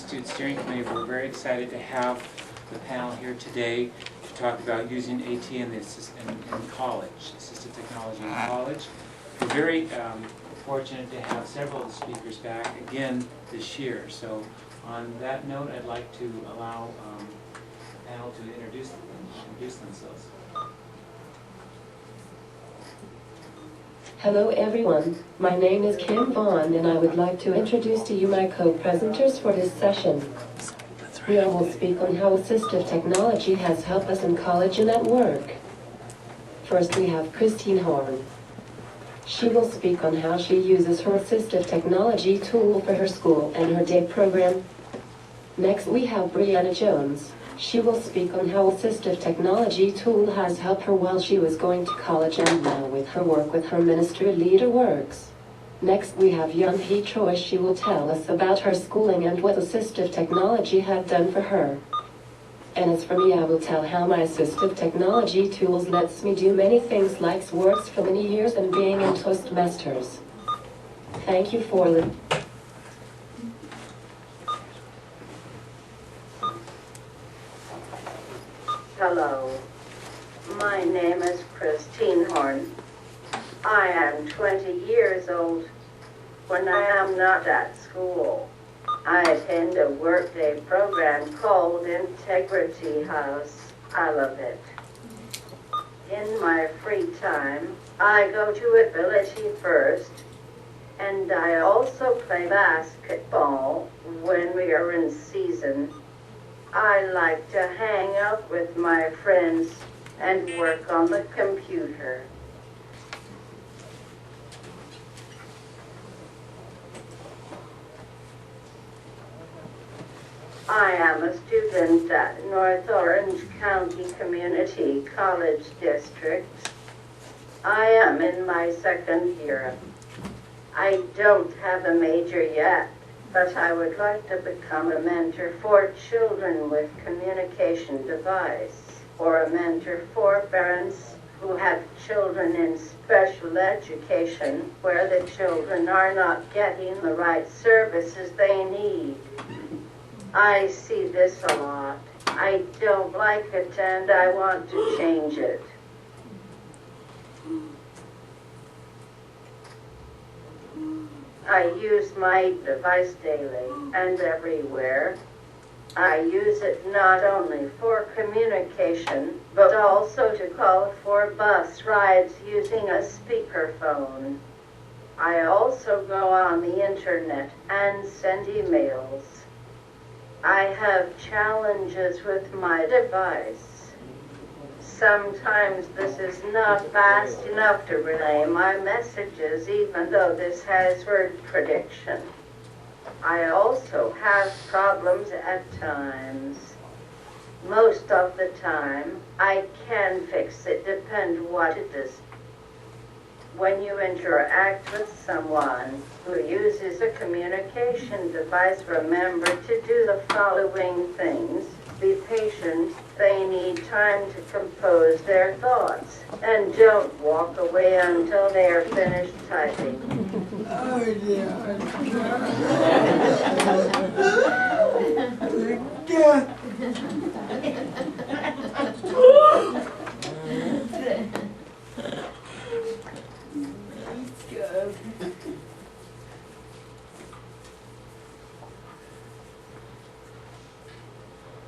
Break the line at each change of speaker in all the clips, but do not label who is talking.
Student Steering Committee, we're very excited to have the panel here today to talk about using AT in college, assistive technology in college. We're very fortunate to have several of the speakers back again this year. So on that note, I'd like to allow the panel to introduce themselves.
Hello everyone, my name is Kim Vaughn and I would like to introduce to you my co-presenters for this session. We will speak on how assistive technology has helped us in college and at work. First we have Christine Horn. She will speak on how she uses her assistive technology tool for her school and her day program. Next we have Brianna Jones. She will speak on how assistive technology tool has helped her while she was going to college and now with her work with her ministry leader works. Next we have Young P. Troy. She will tell us about her schooling and what assistive technology had done for her. And as for me, I will tell how my assistive technology tools lets me do many things like works for many years and being in Toastmasters. Thank you for listening.
Hello, my name is Christine Horn. I am 20 years old when I am not at school. I attend a workday program called Integrity House. I love it. In my free time, I go to Ability First, and I also play basketball when we are in season. I like to hang out with my friends and work on the computer. I am a student at North Orange County Community College District. I am in my second year. I don't have a major yet, but I would like to become a mentor for children with communication device, or a mentor for parents who have children in special education where the children are not getting the right services they need. I see this a lot. I don't like it and I want to change it. I use my device daily and everywhere. I use it not only for communication, but also to call for bus rides using a speakerphone. I also go on the internet and send emails. I have challenges with my device. Sometimes this is not fast enough to relay my messages, even though this has word prediction. I also have problems at times. Most of the time, I can fix it, depend what it is. When you interact with someone who uses a communication device, remember to do the following things. Be patient. They need time to compose their thoughts. And don't walk away until they are finished typing.
Oh, yeah.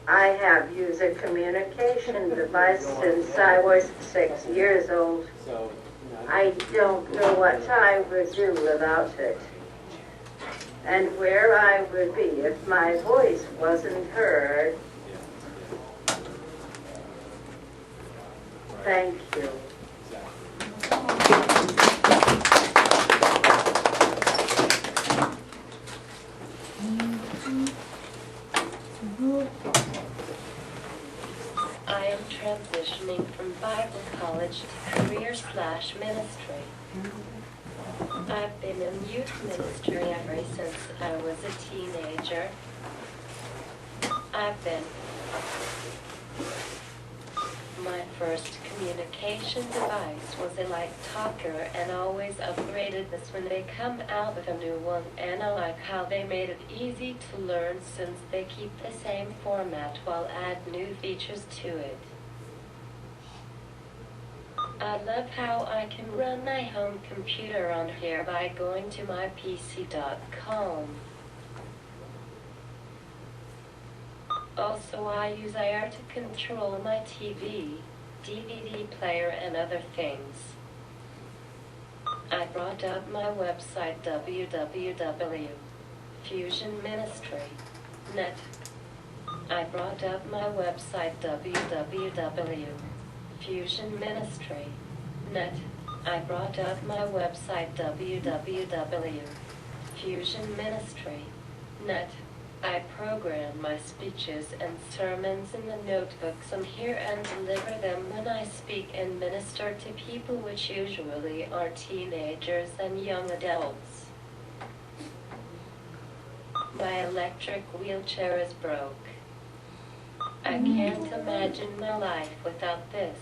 I have used a communication device since I was 6 years old. I don't know what I would do without it, and where I would be if my voice wasn't heard. Thank you.
I am transitioning from Bible college to career/ministry. I've been in youth ministry ever since I was a teenager. I've been My first communication device was a light talker and always upgraded this when they come out with a new one, and I like how they made it easy to learn since they keep the same format while add new features to it. I love how I can run my home computer on here by going to mypc.com. Also, I use IR to control my TV, DVD player, and other things. I brought up my website www.fusionministry.net. I brought up my website www.fusionministry.net. I brought up my website www.fusionministry.net. I program my speeches and sermons in the notebooks on here and deliver them when I speak and minister to people, which usually are teenagers and young adults. My electric wheelchair is broke. I can't imagine my life without this.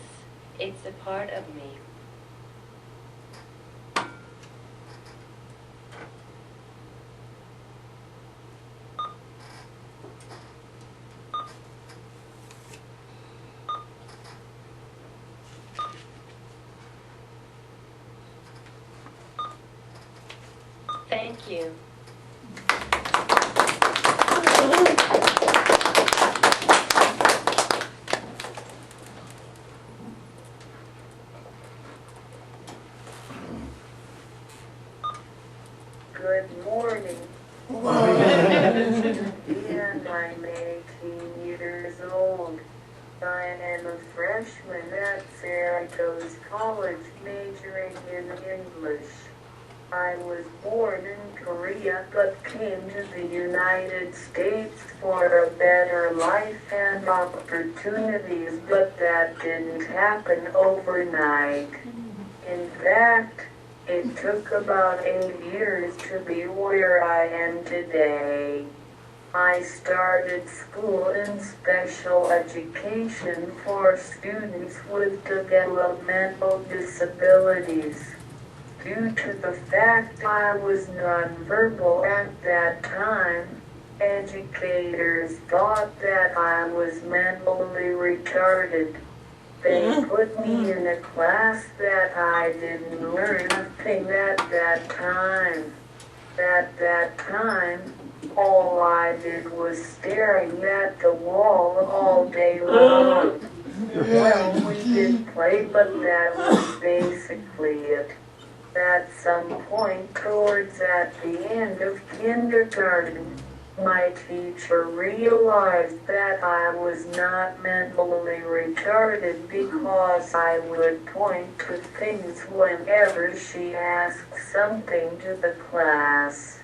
It's a part of me. Thank you.
Good morning. And I'm 18 years old. I am a freshman at Syracuse College, majoring in English. I was born in Korea but came to the United States for a better life and opportunities, but that didn't happen overnight. In fact, it took about 8 years to be where I am today. I started school in special education for students with developmental disabilities. Due to the fact I was nonverbal at that time, educators thought that I was mentally retarded. They put me in a class that I didn't learn a thing at that time. At that time, all I did was staring at the wall all day long. Well, we did play, but that was basically it. At some point towards at the end of kindergarten, my teacher realized that I was not mentally retarded because I would point to things whenever she asked something to the class.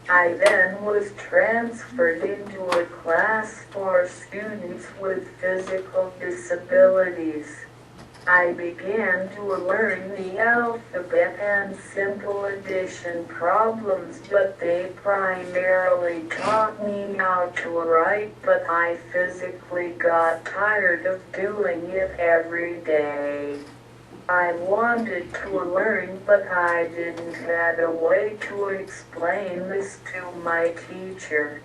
I then was transferred into a class for students with physical disabilities. I began to learn the alphabet and simple addition problems, but they primarily taught me how to write, but I physically got tired of doing it every day. I wanted to learn, but I didn't have a way to explain this to my teacher.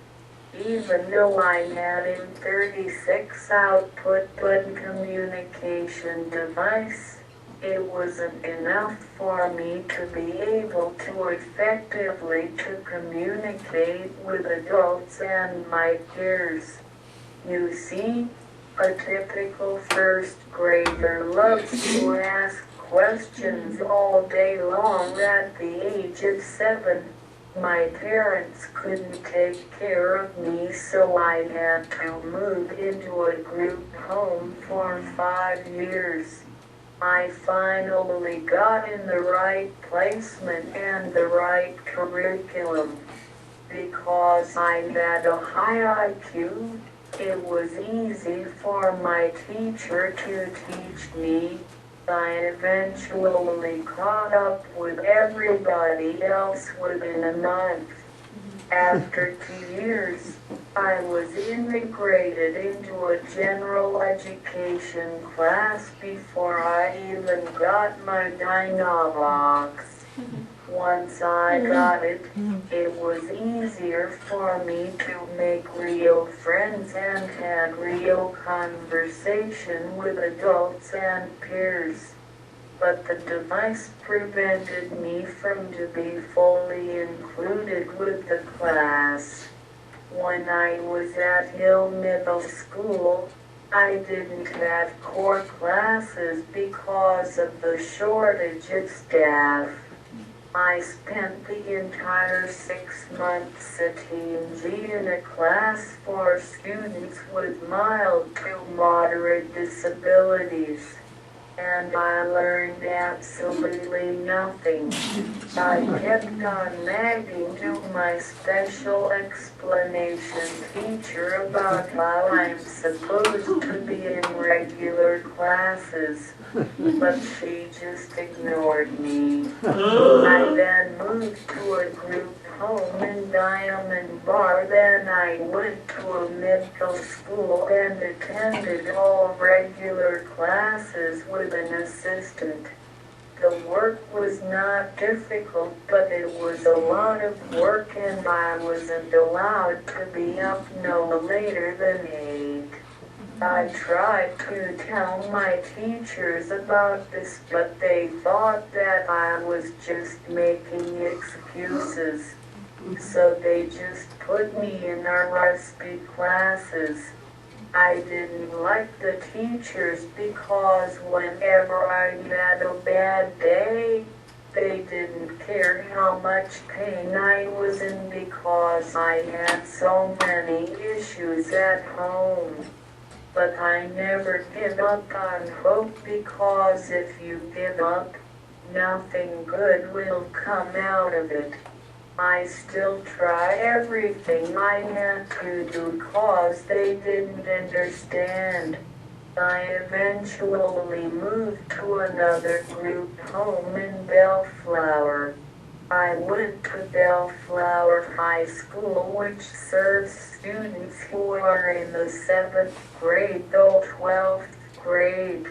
Even though I had a 36 output button communication device, it wasn't enough for me to be able to effectively to communicate with adults and my peers. You see, a typical first grader loves to ask questions all day long at the age of 7. My parents couldn't take care of me, so I had to move into a group home for 5 years. I finally got in the right placement and the right curriculum. Because I had a high IQ, it was easy for my teacher to teach me. I eventually caught up with everybody else within a month. After 2 years, I was integrated into a general education class before I even got my Dynavox. Once I got it, it was easier for me to make real friends and had real conversation with adults and peers. But the device prevented me from to be fully included with the class. When I was at Hill Middle School, I didn't have core classes because of the shortage of staff. I spent the entire 6 months at TNG in a class for students with mild to moderate disabilities, and I learned absolutely nothing. I kept on nagging to my special explanation teacher about how I'm supposed to be in regular classes, but she just ignored me. I then moved to a group home in Diamond Bar, then I went to a middle school and attended all regular classes with an assistant. The work was not difficult, but it was a lot of work and I wasn't allowed to be up no later than 8. I tried to tell my teachers about this, but they thought that I was just making excuses. So they just put me in our recipe classes. I didn't like the teachers because whenever I had a bad day, they didn't care how much pain I was in because I had so many issues at home. But I never give up on hope because if you give up, nothing good will come out of it. I still try everything I had to do because they didn't understand. I eventually moved to another group home in Bellflower. I went to Bellflower High School, which serves students who are in the 7th grade till 12th grade.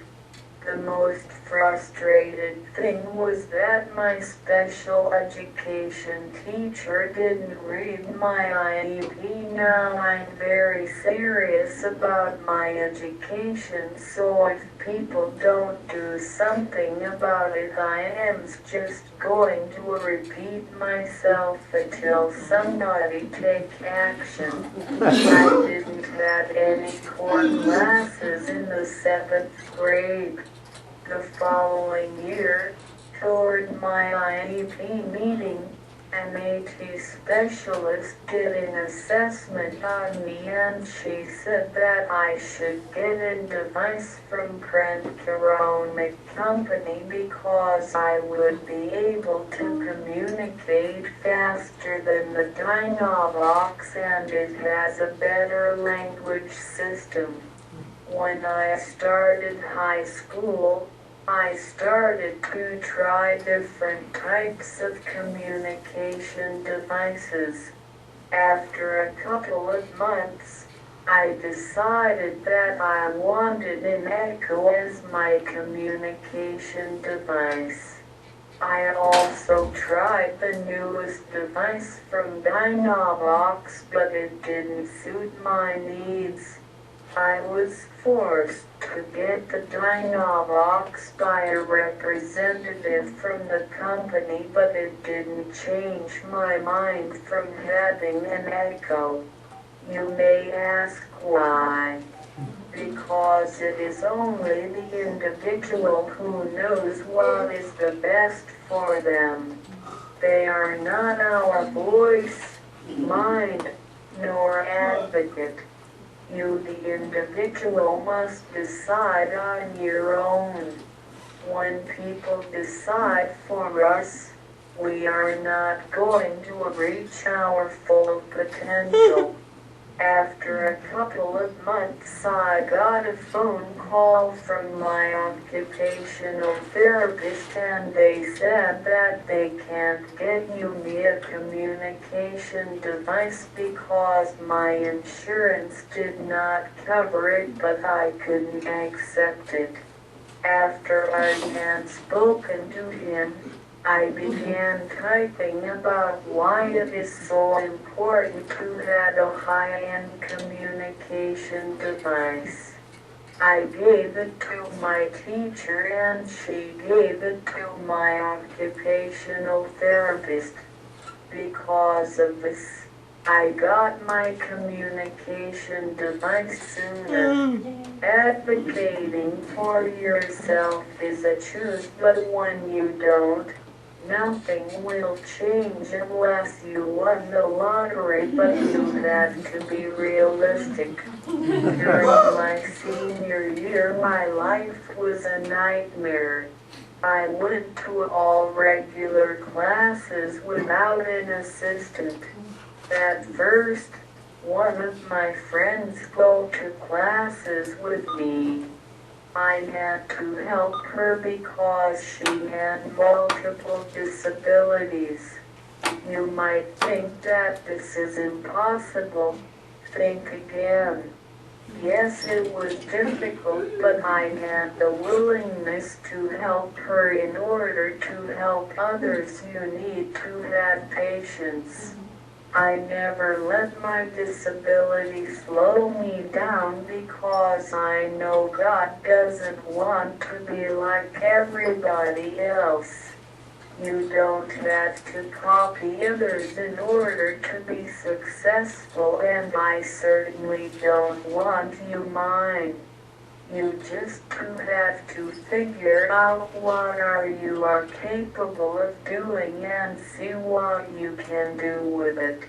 The most frustrated thing was that my special education teacher didn't read my IEP. Now I'm very serious about my education, so if people don't do something about it, I am just going to repeat myself until somebody take action. I didn't have any core classes in the 7th grade. The following year, toward my IEP meeting, an AT specialist did an assessment on me and she said that I should get a device from Prentke-Romich company because I would be able to communicate faster than the Dynavox and it has a better language system. When I started high school, I started to try different types of communication devices. After a couple of months, I decided that I wanted an Echo as my communication device. I also tried the newest device from Dynavox, but it didn't suit my needs. I was forced to get the Dynavox by a representative from the company, but it didn't change my mind from having an Echo. You may ask why. Because it is only the individual who knows what is the best for them. They are not our voice, mind, nor advocate. You, the individual, must decide on your own. When people decide for us, we are not going to reach our full potential. After a couple of months, I got a phone call from my occupational therapist, and they said that they can't get me a communication device because my insurance did not cover it, but I couldn't accept it. After I had spoken to him, I began typing about why it is so important to have a high-end communication device. I gave it to my teacher and she gave it to my occupational therapist. Because of this, I got my communication device sooner. Advocating for yourself is a truth, but when you don't, nothing will change unless you won the lottery, but you have to be realistic. During my senior year, my life was a nightmare. I went to all regular classes without an assistant. At first, one of my friends go to classes with me. I had to help her because she had multiple disabilities. You might think that this is impossible. Think again. Yes, it was difficult, but I had the willingness to help her. In order to help others, you need to have patience. I never let my disability slow me down because I know God doesn't want to be like everybody else. You don't have to copy others in order to be successful, and I certainly don't want you mine. You just have to figure out what you are capable of doing and see what you can do with it.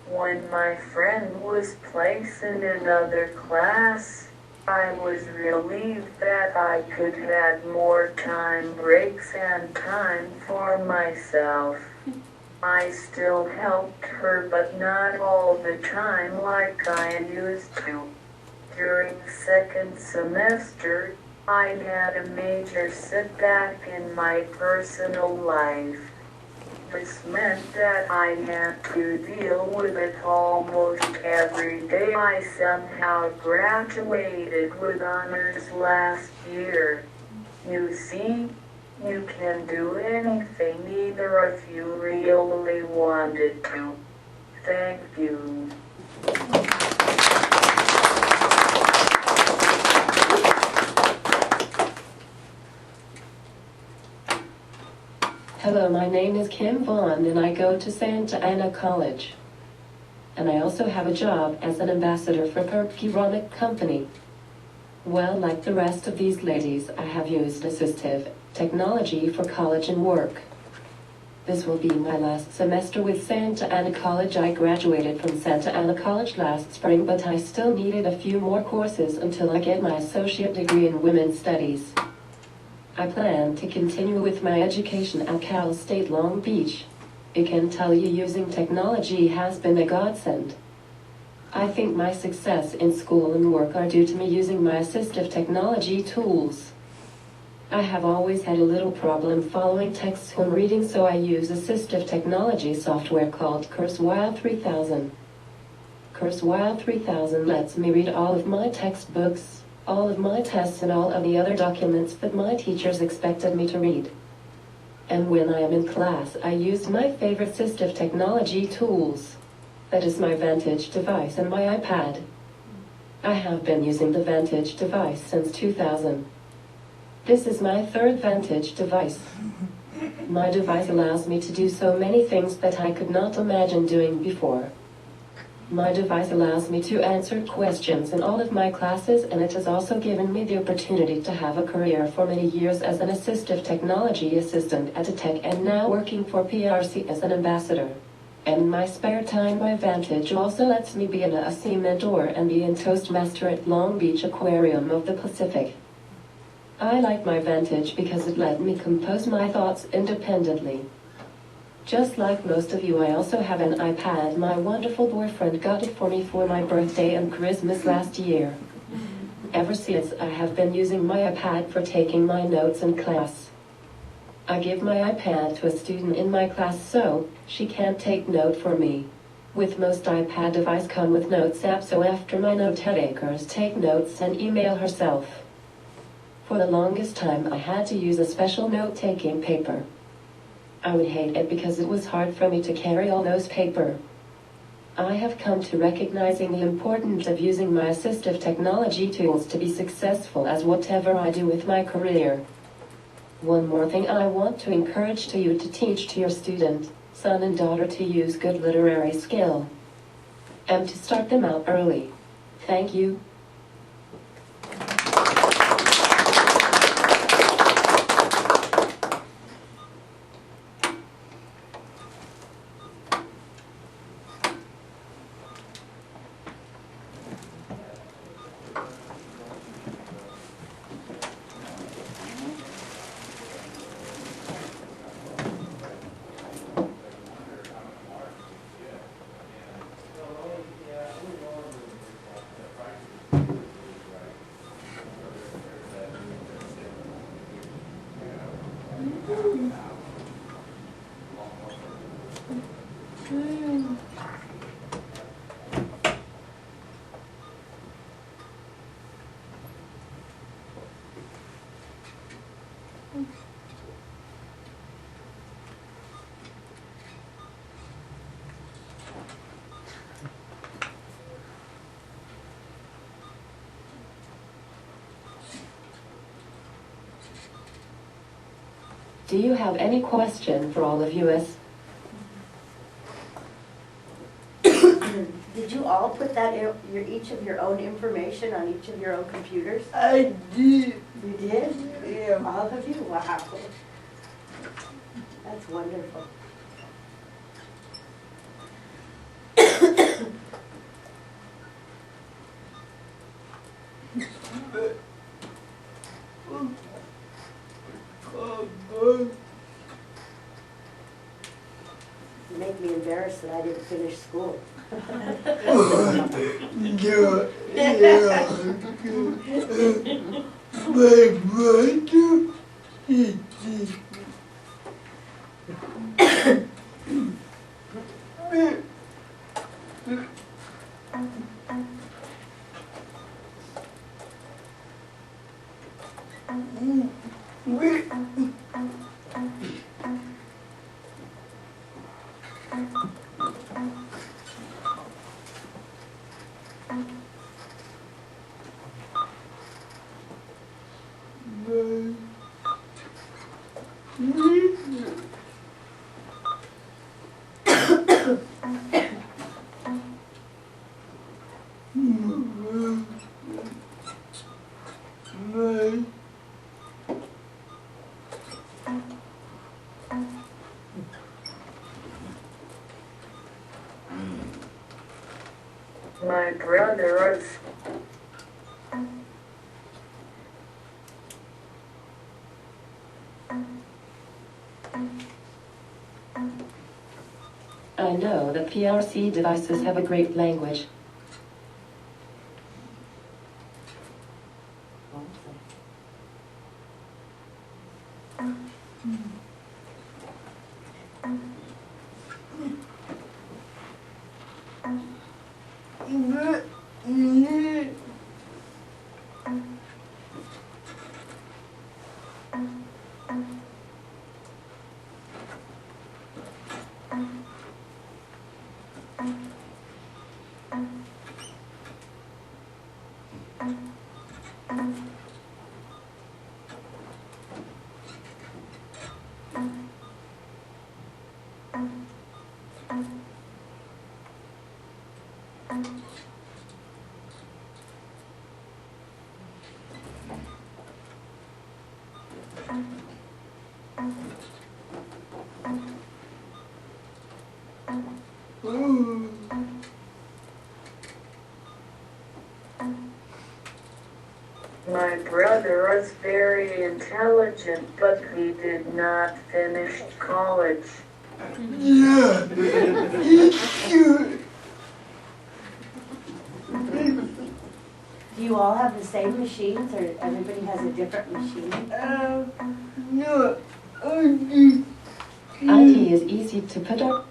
When my friend was placed in another class, I was relieved that I could have more time breaks and time for myself. I still helped her, but not all the time like I used to. During second semester, I had a major setback in my personal life. This meant that I had to deal with it almost every day. I somehow graduated with honors last year. You see, you can do anything either if you really wanted to. Thank you.
Hello, my name is Kim Vaughn and I go to Santa Ana College. And I also have a job as an ambassador for Prentke-Romich company. Well, like the rest of these ladies, I have used assistive technology for college and work. This will be my last semester with Santa Ana College. I graduated from Santa Ana College last spring, but I still needed a few more courses until I get my associate degree in women's studies. I plan to continue with my education at Cal State Long Beach. I can tell you using technology has been a godsend. I think my success in school and work are due to me using my assistive technology tools. I have always had a little problem following text when reading, so I use assistive technology software called Kurzweil 3000. Kurzweil 3000 lets me read all of my textbooks, all of my tests, and all of the other documents that my teachers expected me to read. And when I am in class, I use my favorite assistive technology tools. That is my Vantage device and my iPad. I have been using the Vantage device since 2000. This is my third Vantage device. My device allows me to do so many things that I could not imagine doing before. My device allows me to answer questions in all of my classes, and it has also given me the opportunity to have a career for many years as an assistive technology assistant at a tech, and now working for PRC as an ambassador. And in my spare time, my Vantage also lets me be an AC mentor and be in Toastmaster at Long Beach Aquarium of the Pacific. I like my Vantage because it let me compose my thoughts independently. Just like most of you, I also have an iPad. My wonderful boyfriend got it for me for my birthday and Christmas last year. Ever since, I have been using my iPad for taking my notes in class. I give my iPad to a student in my class so she can't take note for me. With most iPad devices come with Notes app, so after my note takers take notes and email herself. For the longest time, I had to use a special note-taking paper. I would hate it because it was hard for me to carry all those paper. I have come to recognizing the importance of using my assistive technology tools to be successful as whatever I do with my career. One more thing I want to encourage to you to teach to your student, son and daughter to use good literary skill. And to start them out early. Thank you. Do you have any question for all of us?
Did you all put that each of your own information on each of your own computers?
I did.
You did?
Yeah.
All of you? Wow. That's wonderful. You make me embarrassed that I didn't finish school.
Yeah. My brother, he did.
My brother was
I know that PRC devices have a great language.
My brother was very intelligent, but he did not finish college.
Yeah, it's good.
Do you all have the same machines, or everybody has a different machine?
No, I
IT is easy to put on.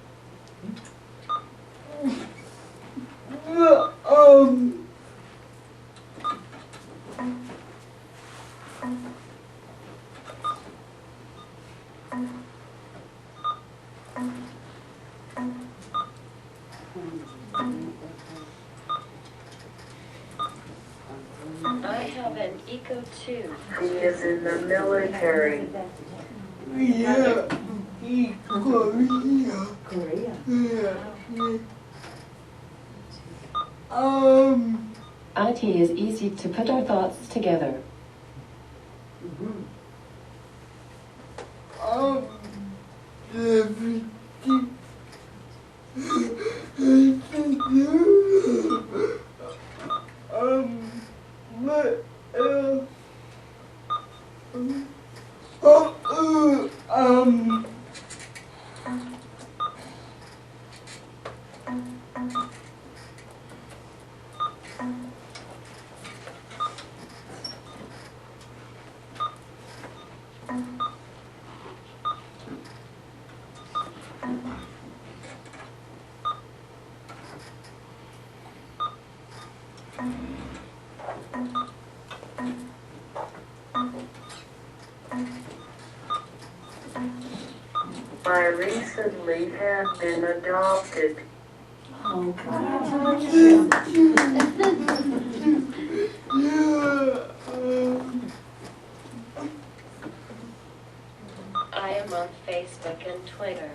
I have an Eco 2.
He is in the military.
yeah, Korea.
Korea.
Yeah.
IT is easy to put our thoughts together.
Everything. But,
I recently have been adopted.
Oh, God.
I am on Facebook and Twitter.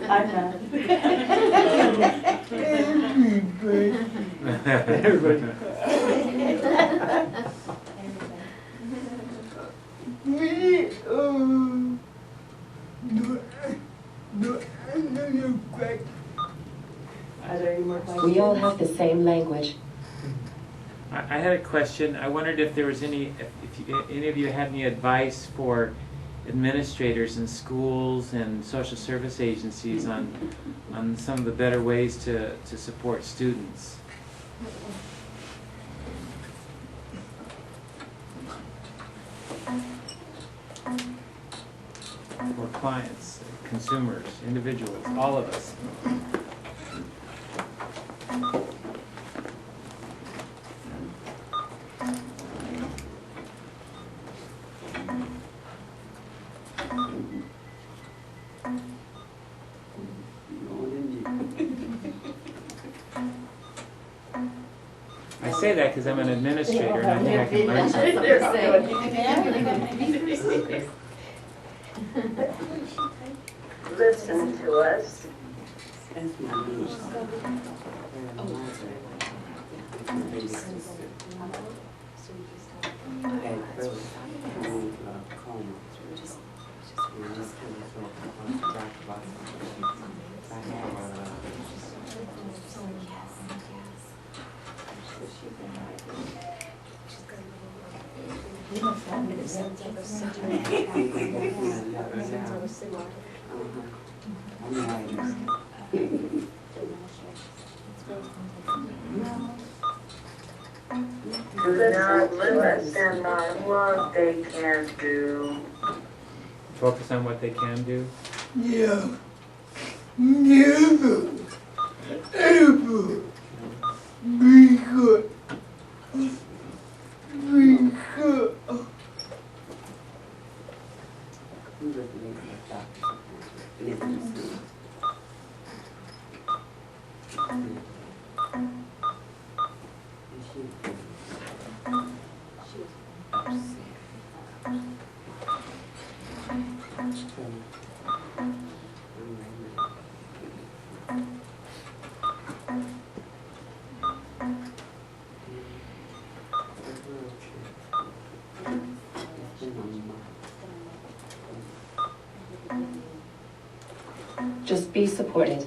I'm not.
Everybody.
Me, no, another question.
Are there any more questions?
We all have the same language.
I had a question. I wondered if there was any of you had any advice for administrators in schools and social service agencies on some of the better ways to support students. Or clients, consumers, individuals, all of us. I say that because I'm an administrator and I think I can learn something.
Listen to us. Do not limit them on what they can do.
Focus on what they can do.
Yeah, never, ever be good. Be good.
Just be supported.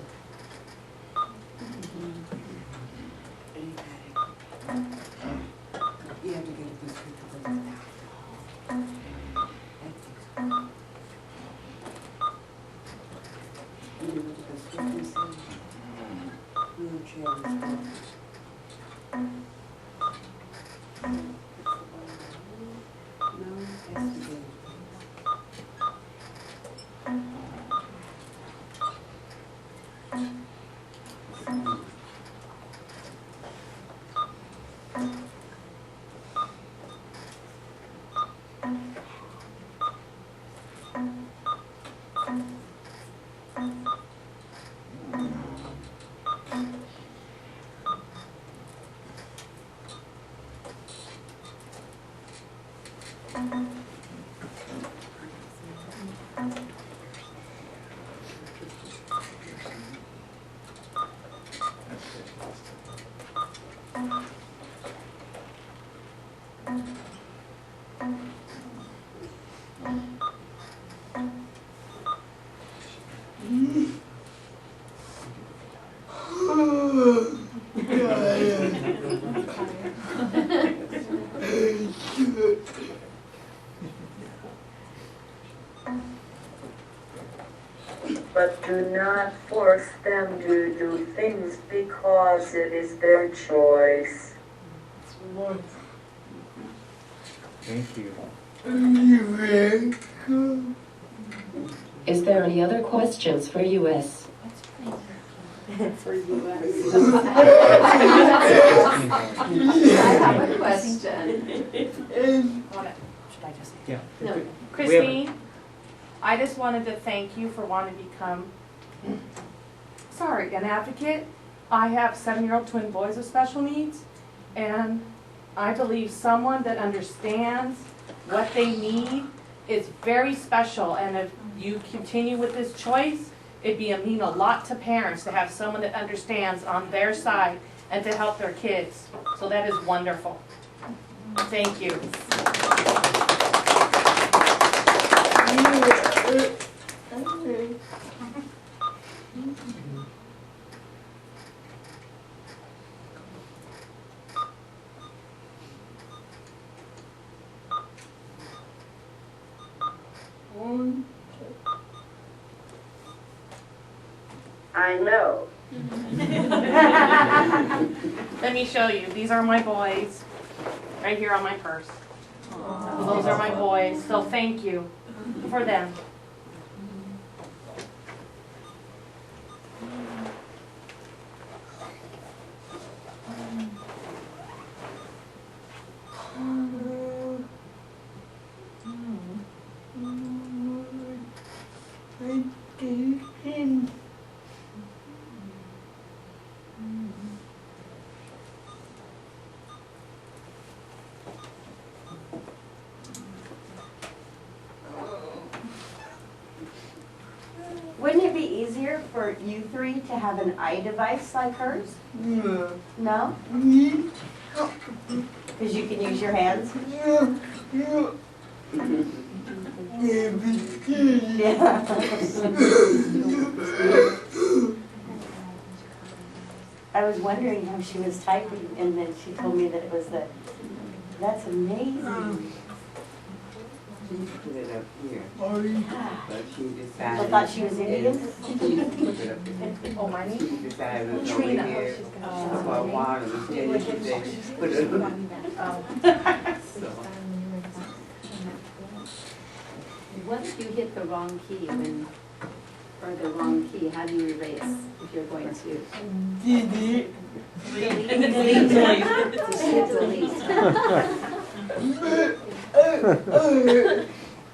But do not force them to do things because it is their choice.
Thank you.
You're very cool.
Is there any other questions for US?
For US.
I have a question.
And
Should I just?
Yeah.
No.
Christine, I just wanted to thank you for wanting to become, an advocate. I have 7-year-old twin boys with special needs, and I believe someone that understands what they need is very special, and if you continue with this choice, it'd mean a lot to parents to have someone that understands on their side and to help their kids. So that is wonderful. Thank you.
I know.
Let me show you. These are my boys. Right here on my purse. Those are my boys. So thank you for them.
Wouldn't it be easier for you three to have an eye device like hers?
yeah,
No?
yeah,
Because you can use your hands?
yeah, yeah. Yeah, but
Yeah. I was wondering how she was typing, and then she told me that it was that's amazing.
She put it up here,
Sorry.
but she
I
decided.
thought she was Indian.
She put it up here.
Oh, my
She
name?
decided it was over
Trina.
here for a while, and instead she said, she put it up. So,
What if you hit the wrong key or the wrong key, how do you erase if you're going to?
Did it?
Just hit delete.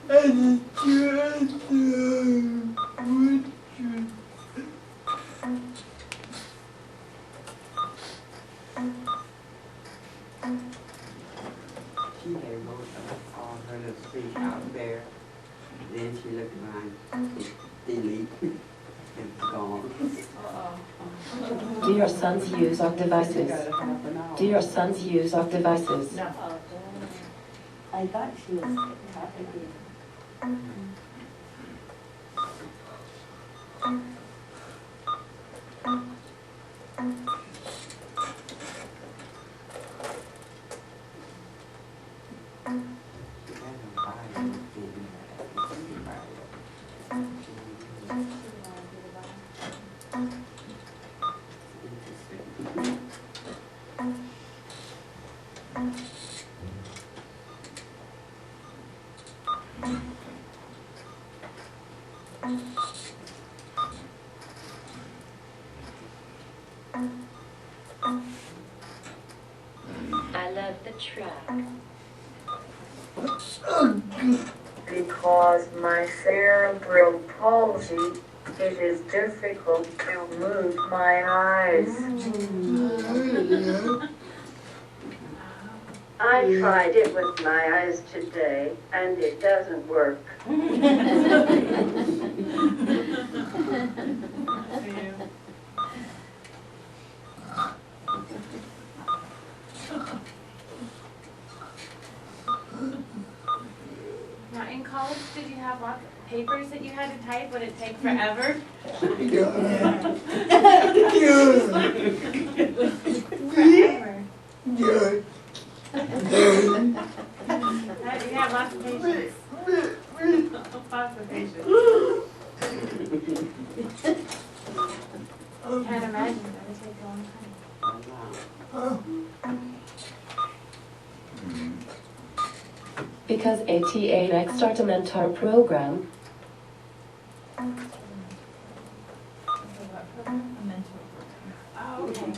And just would
she had wrote all her little speech out there. Then she looked around, delete, and it's gone.
Do your sons use our devices? Do your sons use our devices?
No.
I thought she was typing.
She had no Bible in there. Interesting.
love the track.
Because my cerebral palsy, it is difficult to move my eyes. I tried it with my eyes today, and it doesn't work.
Now, in college, did you have lots of papers that you had to type? Would it take forever? Forever. You have lots of patience. Lots of patience. Can't imagine, that would take a long time.
Because ATA Next Start a Mentor program,
Oh, okay.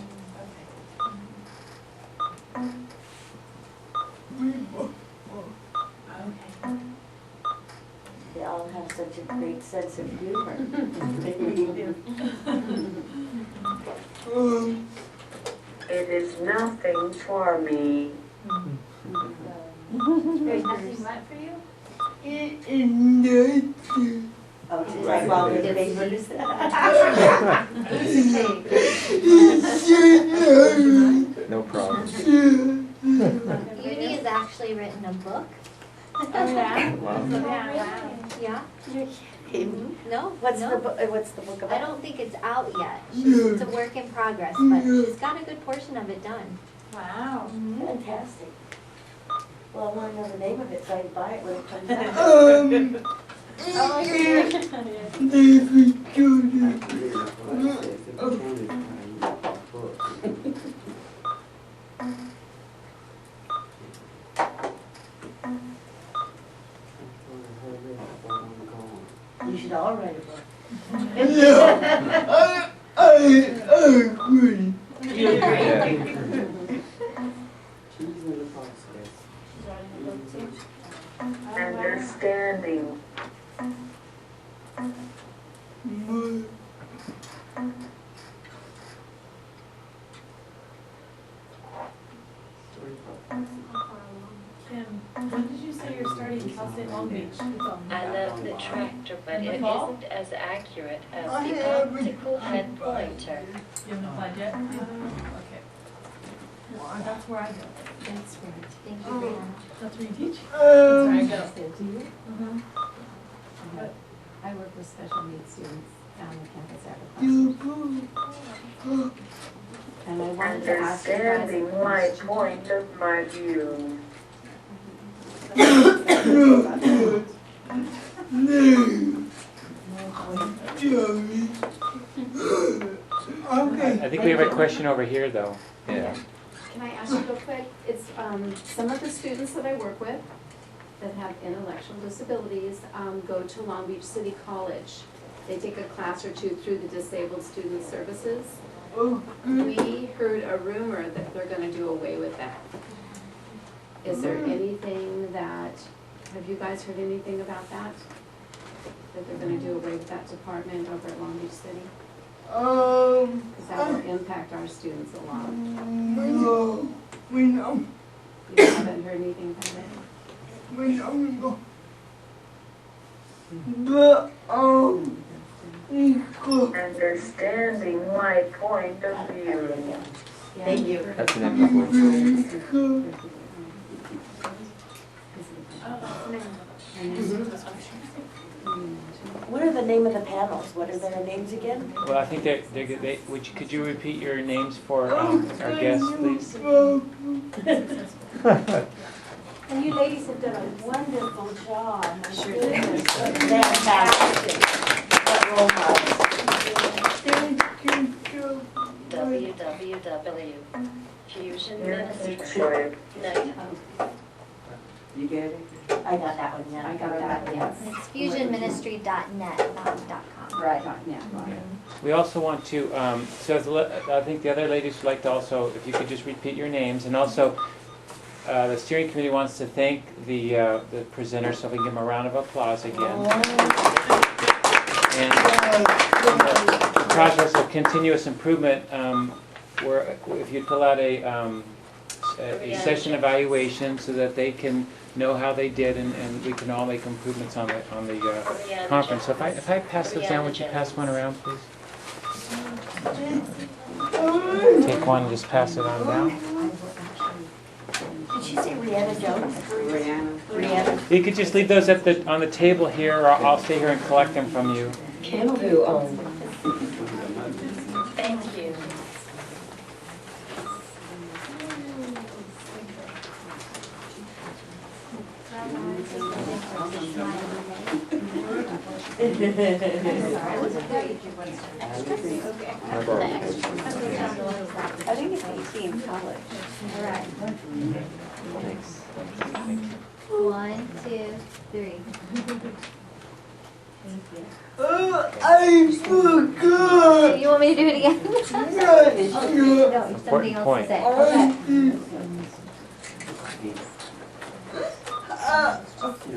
They all have such a great sense of humor. They really do.
It is nothing for me.
There's nothing left for you?
Oh, just like all the papers.
No problem.
Uni has actually written a book.
Oh, yeah?
Wow.
Yeah. No?
What's
no.
the book? What's the book about?
I don't think it's out yet. It's a work in progress, but she's got a good portion of it done.
Wow.
Fantastic. Well, I want to know the name of it so I can buy it when it comes out.
Oh, yeah.
David Jr.
You should all write a book.
Yeah, I agree.
You agree?
Understanding.
Kim, when did you say you're starting Cal State Long Beach?
I love the tractor, but it
Nicole?
isn't as accurate as
I
the
haven't-
optical head pointer.
You haven't applied yet? Okay. Well, that's where I go.
That's right. Thank you, Brianna.
That's where you teach? That's where I go.
Do you? I work with special needs students down the campus at the
And I wanted to ask you guys a
Understanding my
question.
point of my view.
Okay.
I think we have a question over here, though.
Yeah.
Can I ask you real quick? It's, some of the students that I work with that have intellectual disabilities, go to Long Beach City College. They take a class or two through the Disabled Student Services. We heard a rumor that they're gonna do away with that. Is there anything that, have you guys heard anything about that? That they're gonna do away with that department over at Long Beach City? Because that will impact our students a lot.
We know.
You haven't heard anything about it?
But,
Understanding my point of view.
Thank you.
That's an important.
What are the name of the panels? What are their names again?
Well, I think could you repeat your names for our guests, please?
And you ladies have done a wonderful job. I sure did. Fantastic. What role models.
www. Fusion Ministry.
Sorry.
You get it?
I got that one, yeah.
I got that, yes.
It's fusionministry.net, not .com.
Right.
Yeah.
We also want to, I think the other ladies would like to also, if you could just repeat your names, and also the steering committee wants to thank the presenter, so if we can give them a round of applause again. And the process of continuous improvement, where if you fill out a session evaluation so that they can know how they did, and we can all make improvements on the conference. So if I pass those down, would you pass one around, please? Take one and just pass it on down.
Did she say Rihanna Jones?
Rihanna.
You could just leave those on the table here, or I'll stay here and collect them from you.
Kim Vu on.
Thank you.
I think it's 18 in college.
All right. 1, 2, 3.
I forgot.
You want me to do it again?
Yes,
No, something else
Point.
to say. Okay.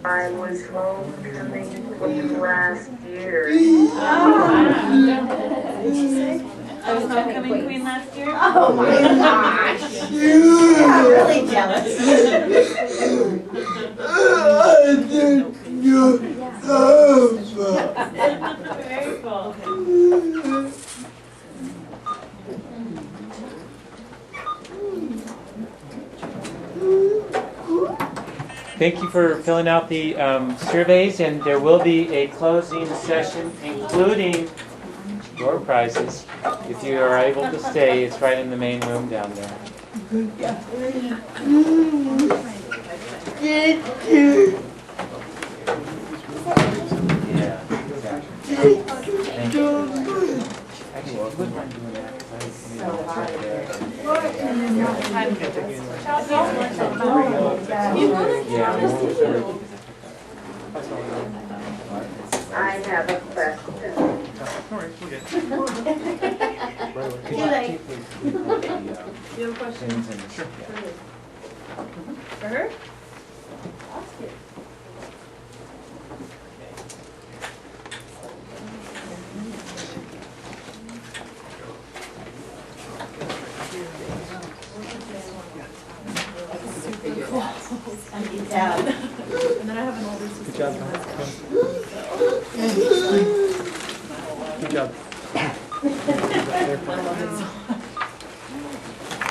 I was homecoming queen last year.
I was homecoming queen last year.
Oh my gosh. I'm really jealous.
Very cool.
Thank you for filling out the surveys, and there will be a closing session, including door prizes. If you are able to stay, it's right in the main room down there. Yeah, exactly. Thank you. Actually, if you wouldn't mind doing that, because I right there.
I have a question.
Could you take the
You have a question
things and sure.
for her?
Yeah.
And then I have an older sister.
Good job. Good job.